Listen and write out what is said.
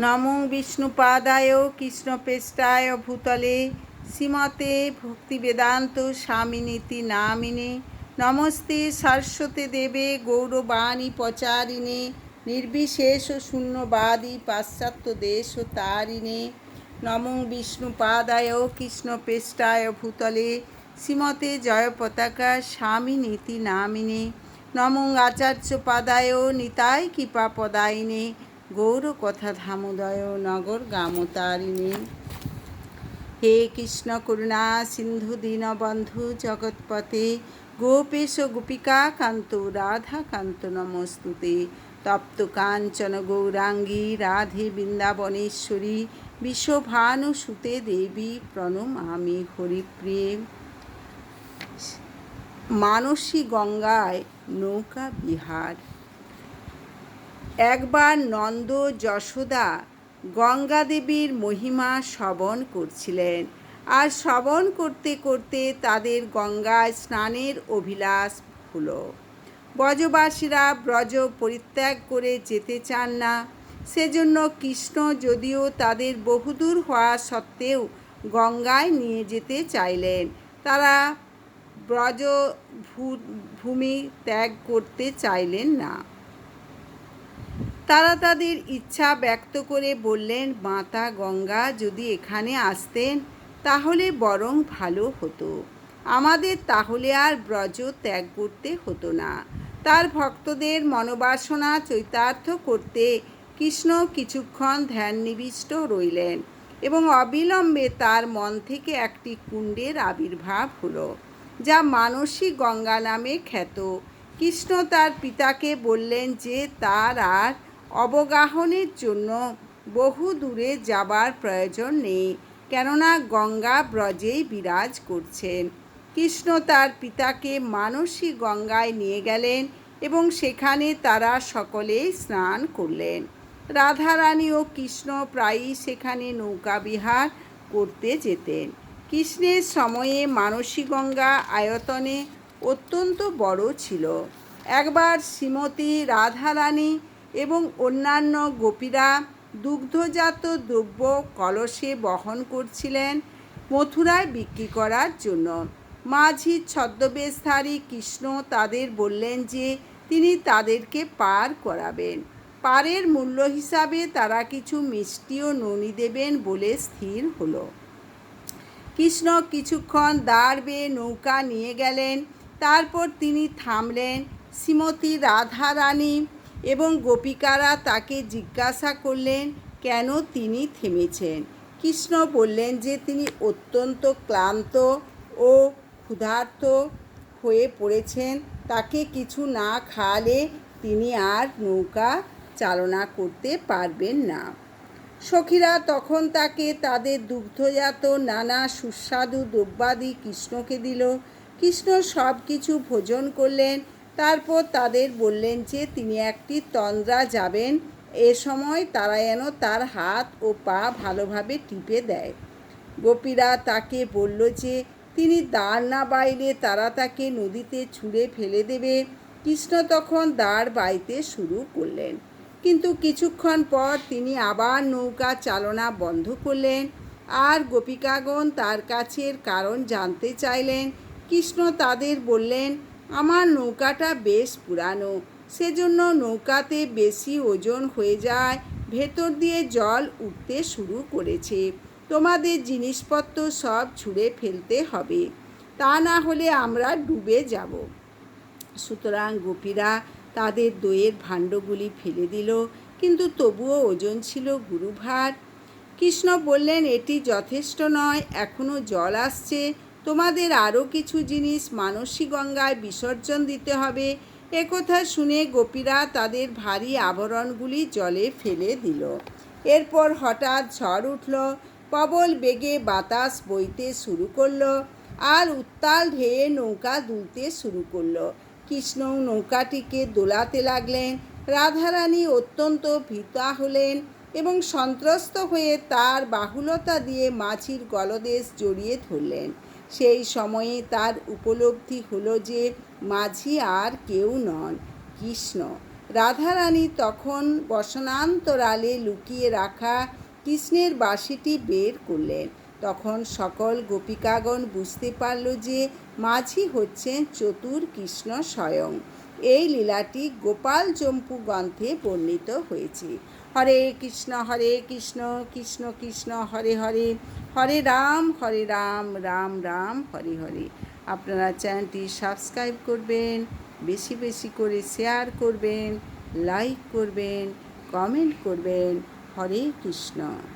নমো বিষ্ণুপাদায় কৃষ্ণপৃষ্ঠায় ভূতলে শ্রীমতে ভক্তিবেদান্ত স্বামিনীতি নামিনে নমস্তে সরস্বতী দেবে গৌরবাণী প্রচারিণে নির্বিশেষ শূন্যবাদী পাশ্চাত্য দেশ তারিণে নমো বিষ্ণুপাদায় কৃষ্ণপৃষ্ঠায় ভূতলে শ্রীমতে জয় পতাকা স্বামিনীতি নামিনে নমো আচার্যপাদায় নিতাই কৃপাপদায়িনে গৌর কথা ধামোদয় নগর গামতারিণী। হে কৃষ্ণ করুণা সিন্ধু দীনবন্ধু জগৎপতে গোপেশ গোপিকা কান্ত রাধা কান্ত নমস্তুতে। তপ্ত কাঞ্চন গৌরাঙ্গী রাধে বৃন্দাবনেশ্বরী বিশ্বভানুসুতে দেবী প্রণমামি হরিপ্রিয়ে। মানসী গঙ্গায় নৌকা বিহার। একবার নন্দ যশোদা গঙ্গা দেবীর মহিমা শ্রবণ করছিলেন, আর শ্রবণ করতে করতে তাদের গঙ্গায় স্নানের অভিলাষ হলো। ব্রজবাসীরা ব্রজ পরিত্যাগ করে যেতে চান না, সেজন্য কৃষ্ণ যদিও তাদের বহুদূর হওয়া সত্ত্বেও গঙ্গায় নিয়ে যেতে চাইলেন। তারা ব্রজ ভূমি ত্যাগ করতে চাইলেন না। তারা তাদের ইচ্ছা ব্যক্ত করে বললেন, মাতা গঙ্গা যদি এখানে আসতেন তাহলে বরং ভালো হতো, আমাদের তাহলে আর ব্রজ ত্যাগ করতে হতো না। তার ভক্তদের মনোবাসনা চৈতার্থ করতে কৃষ্ণ কিছুক্ষণ ধ্যান নিবিষ্ট রইলেন এবং অবিলম্বে তার মন থেকে একটি কুণ্ডের আবির্ভাব হলো, যা মানসী গঙ্গা নামে খ্যাত। কৃষ্ণ তার পিতাকে বললেন যে তার আর অবগাহনের জন্য বহু দূরে যাবার প্রয়োজন নেই, কেননা গঙ্গা ব্রজেই বিরাজ করছেন। কৃষ্ণ তার পিতাকে মানসী গঙ্গায় নিয়ে গেলেন এবং সেখানে তারা সকলেই স্নান করলেন। রাধারানী ও কৃষ্ণ প্রায়ই সেখানে নৌকা বিহার করতে যেতেন। কৃষ্ণের সময়ে মানসী গঙ্গা আয়তনে অত্যন্ত বড় ছিল। একবার শ্রীমতী রাধারানী এবং অন্যান্য গোপীরা দুগ্ধজাত দ্রব্য কলসে বহন করছিলেন মথুরায় বিক্রি করার জন্য। মাঝি ছদ্মবেশধারী কৃষ্ণ তাদের বললেন যে তিনি তাদেরকে পার করাবেন। পারের মূল্য হিসাবে তারা কিছু মিষ্টি ও ননি দেবেন বলে স্থির হলো। কৃষ্ণ কিছুক্ষণ দাঁড় বেয়ে নৌকা নিয়ে গেলেন, তারপর তিনি থামলেন। শ্রীমতী রাধারানী এবং গোপিকারা তাকে জিজ্ঞাসা করলেন কেন তিনি থেমেছেন। কৃষ্ণ বললেন যে তিনি অত্যন্ত ক্লান্ত ও ক্ষুধার্ত হয়ে পড়েছেন, তাকে কিছু না খাওয়ালে তিনি আর নৌকা চালনা করতে পারবেন না। সখীরা তখন তাকে তাদের দুগ্ধজাত নানা সুস্বাদু দ্রব্যাদি কৃষ্ণকে দিল। কৃষ্ণ সব কিছু ভোজন করলেন, তারপর তাদের বললেন যে তিনি একটি তন্দ্রা যাবেন, এ সময় তারা যেন তার হাত ও পা ভালোভাবে টিপে দেয়। গোপীরা তাকে বলল যে তিনি দাঁড় না বাইলে তারা তাকে নদীতে ছুঁড়ে ফেলে দেবে। কৃষ্ণ তখন দাঁড় বাইতে শুরু করলেন, কিন্তু কিছুক্ষণ পর তিনি আবার নৌকা চালনা বন্ধ করলেন, আর গোপিকাগণ তার কাছের কারণ জানতে চাইলেন। কৃষ্ণ তাদের বললেন, আমার নৌকাটা বেশ পুরানো, সেজন্য নৌকাতে বেশি ওজন হয়ে যায়, ভেতর দিয়ে জল উঠতে শুরু করেছে। তোমাদের জিনিসপত্র সব ছুঁড়ে ফেলতে হবে, তা না হলে আমরা ডুবে যাব। সুতরাং গোপীরা তাদের দইয়ের ভাণ্ডগুলি ফেলে দিল, কিন্তু তবুও ওজন ছিল গুরুভার। কৃষ্ণ বললেন, এটি যথেষ্ট নয়, এখনও জল আসছে, তোমাদের আরও কিছু জিনিস মানসী গঙ্গায় বিসর্জন দিতে হবে। একথা শুনে গোপীরা তাদের ভারী আভরণগুলি জলে ফেলে দিল। এরপর হঠাৎ ঝড় উঠল, প্রবল বেগে বাতাস বইতে শুরু করলো, আর উত্তাল ঢেউয়ে নৌকা দুলতে শুরু করলো। কৃষ্ণ নৌকাটিকে দোলাতে লাগলেন। রাধারানী অত্যন্ত ভীতা হলেন এবং সন্ত্রস্ত হয়ে তার বাহুলতা দিয়ে মাঝির গলদেশ জড়িয়ে ধরলেন। সেই সময়ে তার উপলব্ধি হলো যে মাঝি আর কেউ নন, কৃষ্ণ। রাধারানী তখন বসনান্তরালে লুকিয়ে রাখা কৃষ্ণের বাঁশিটি বের করলেন। তখন সকল গোপিকাগণ বুঝতে পারল যে মাঝি হচ্ছেন চতুর কৃষ্ণ স্বয়ং। এই লীলাটি গোপাল চম্পু গ্রন্থে বর্ণিত হয়েছে। হরে কৃষ্ণ কৃষ্ণ কৃষ্ণ হরে হরে, হরে রাম রাম রাম হরে হরে। আপনারা চ্যানেলটি সাবস্ক্রাইব করবেন, বেশি বেশি করে শেয়ার করবেন, লাইক করবেন, কমেন্ট করবেন। হরে কৃষ্ণ।